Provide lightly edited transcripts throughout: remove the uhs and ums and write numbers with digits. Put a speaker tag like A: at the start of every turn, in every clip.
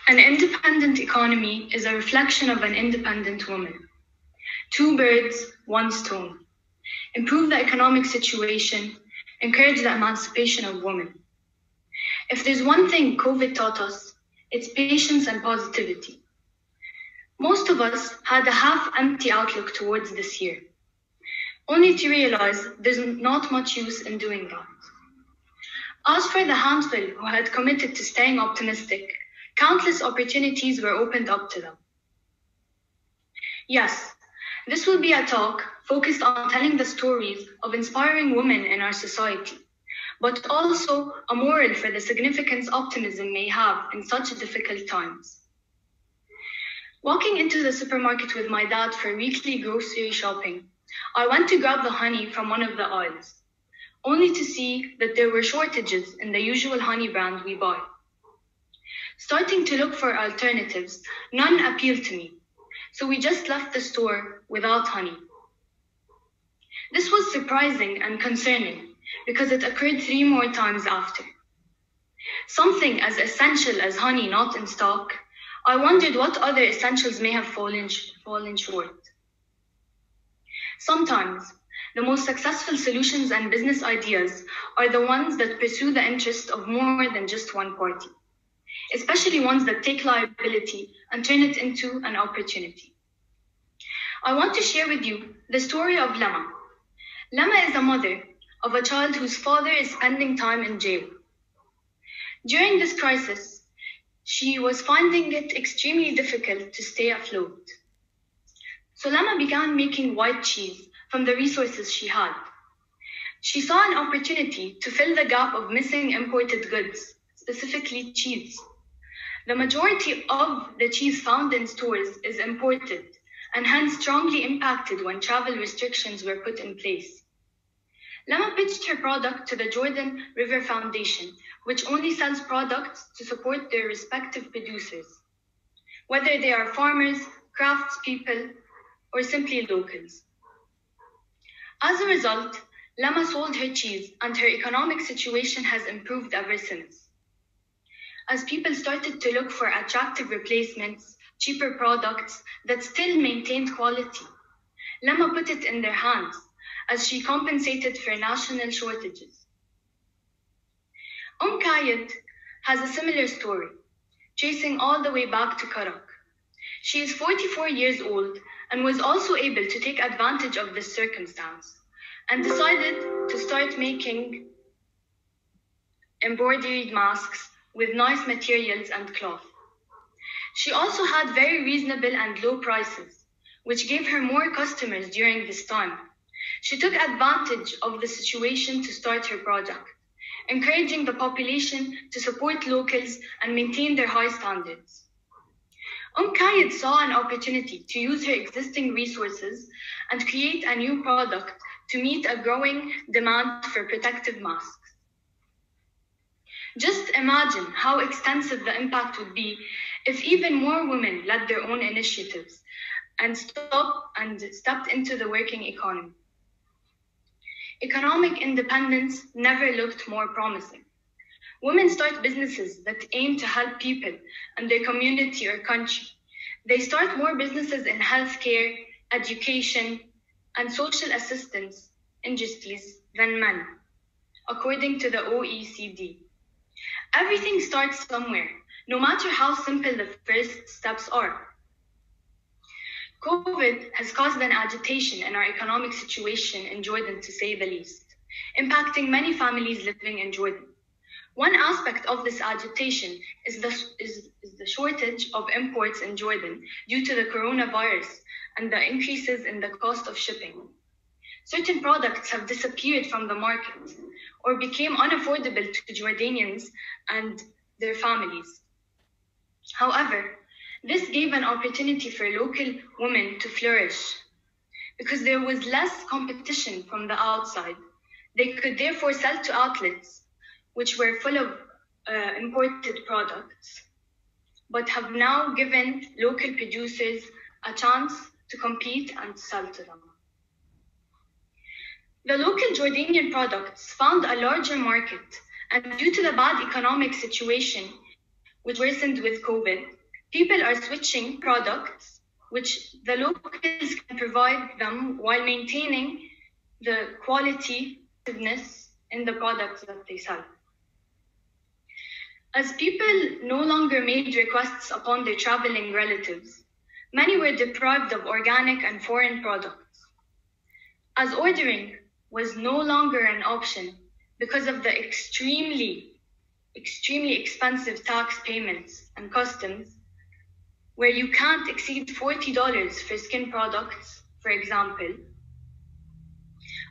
A: An independent economy is a reflection of an independent woman. Two birds, one stone. Improve the economic situation, encourage the emancipation of women. If there's one thing COVID taught us, it's patience and positivity. Most of us had a half-empty outlook towards this year, only to realize there's not much use in doing that. As for the handful who had committed to staying optimistic, countless opportunities were opened up to them. Yes, this will be a talk focused on telling the stories of inspiring women in our society, but also a moral for the significance optimism may have in such difficult times. Walking into the supermarket with my dad for weekly grocery shopping, I went to grab the honey from one of the aisles, only to see that there were shortages in the usual honey brand we buy. Starting to look for alternatives, none appealed to me, so we just left the store without honey. This was surprising and concerning because it occurred 3 more times after. Something as essential as honey not in stock, I wondered what other essentials may have fallen short. Sometimes, the most successful solutions and business ideas are the ones that pursue the interest of more than just one party, especially ones that take liability and turn it into an opportunity. I want to share with you the story of Lama. Lama is a mother of a child whose father is spending time in jail. During this crisis, she was finding it extremely difficult to stay afloat. So Lama began making white cheese from the resources she had. She saw an opportunity to fill the gap of missing imported goods, specifically cheese. The majority of the cheese found in stores is imported and hence strongly impacted when travel restrictions were put in place. Lama pitched her product to the Jordan River Foundation, which only sells products to support their respective producers, whether they are farmers, craftspeople, or simply locals. As a result, Lama sold her cheese and her economic situation has improved ever since. As people started to look for attractive replacements, cheaper products that still maintained quality, Lama put it in their hands as she compensated for national shortages. Kayed has a similar story, tracing all the way back to Karak. She is 44 years old and was also able to take advantage of this circumstance and decided to start making embroidered masks with nice materials and cloth. She also had very reasonable and low prices, which gave her more customers during this time. She took advantage of the situation to start her project, encouraging the population to support locals and maintain their high standards. Kayed saw an opportunity to use her existing resources and create a new product to meet a growing demand for protective masks. Just imagine how extensive the impact would be if even more women led their own initiatives and stepped into the working economy. Economic independence never looked more promising. Women start businesses that aim to help people and their community or country. They start more businesses in healthcare, education, and social assistance industries than men, according to the OECD. Everything starts somewhere, no matter how simple the first steps are. COVID has caused an agitation in our economic situation in Jordan, to say the least, impacting many families living in Jordan. One aspect of this agitation is the shortage of imports in Jordan due to the coronavirus and the increases in the cost of shipping. Certain products have disappeared from the market or became unaffordable to Jordanians and their families. However, this gave an opportunity for local women to flourish. Because there was less competition from the outside, they could therefore sell to outlets which were full of imported products, but have now given local producers a chance to compete and sell to them. The local Jordanian products found a larger market, and due to the bad economic situation, which worsened with COVID, People are switching products which the locals can provide them while maintaining the quality in the products that they sell. As people no longer made requests upon their traveling relatives, many were deprived of organic and foreign products. As ordering was no longer an option because of the extremely expensive tax payments and customs, where you can't exceed $40 for skin products, for example,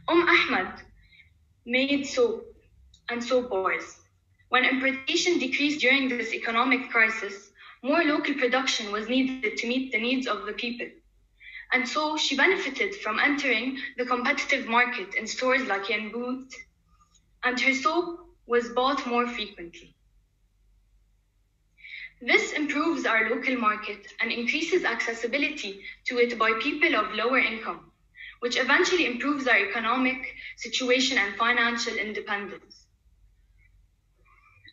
A: Ahmed made soap and soap bars. When importation decreased during this economic crisis, more local production was needed to meet the needs of the people. And so she benefited from entering the competitive market in stores like Yanboot, and her soap was bought more frequently. This improves our local market and increases accessibility to it by people of lower income, which eventually improves our economic situation and financial independence.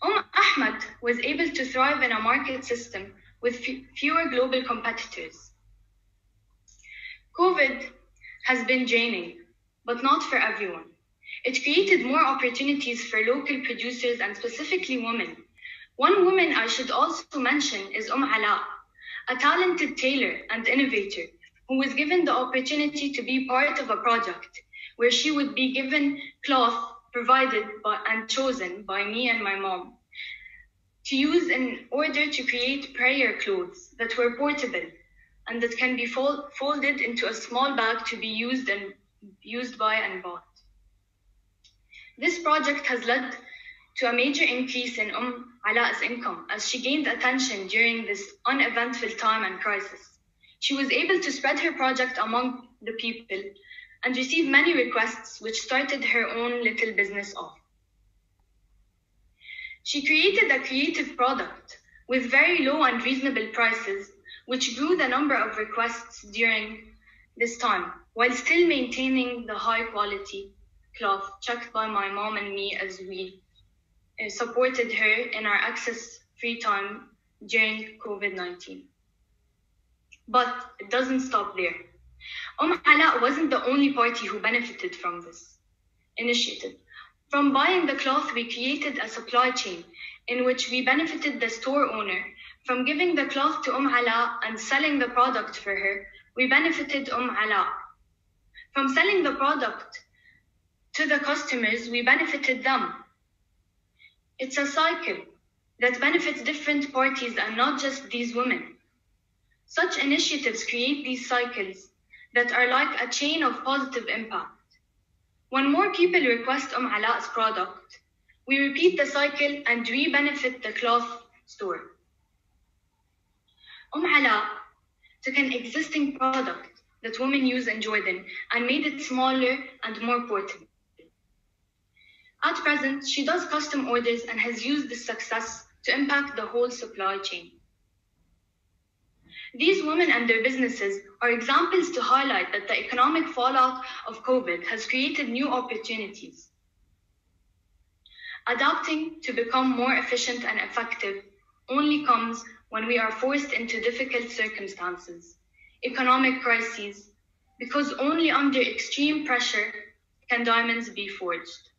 A: Ahmed was able to thrive in a market system with fewer global competitors. COVID has been draining, but not for everyone. It created more opportunities for local producers and specifically women. One woman I should also mention is Ala, a talented tailor and innovator who was given the opportunity to be part of a project where she would be given cloth provided by and chosen by me and my mom to use in order to create prayer clothes that were portable and that can be folded into a small bag to be used by and bought. This project has led to a major increase in Ala's income as she gained attention during this uneventful time and crisis. She was able to spread her project among the people and receive many requests, which started her own little business off. She created a creative product with very low and reasonable prices, which grew the number of requests during this time, while still maintaining the high quality cloth checked by my mom and me as we supported her in our access-free time during COVID-19. But it doesn't stop there. Ala wasn't the only party who benefited from this initiative. From buying the cloth, we created a supply chain in which we benefited the store owner. From giving the cloth to Ala and selling the product for her, we benefited Ala. From selling the product to the customers, we benefited them. It's a cycle that benefits different parties and not just these women. Such initiatives create these cycles that are like a chain of positive impact. When more people request Ala's product, we repeat the cycle and we benefit the cloth store. Ala took an existing product that women use in Jordan and made it smaller and more portable. At present, she does custom orders and has used this success to impact the whole supply chain. These women and their businesses are examples to highlight that the economic fallout of COVID has created new opportunities. Adapting to become more efficient and effective only comes when we are forced into difficult circumstances, economic crises, because only under extreme pressure can diamonds be forged.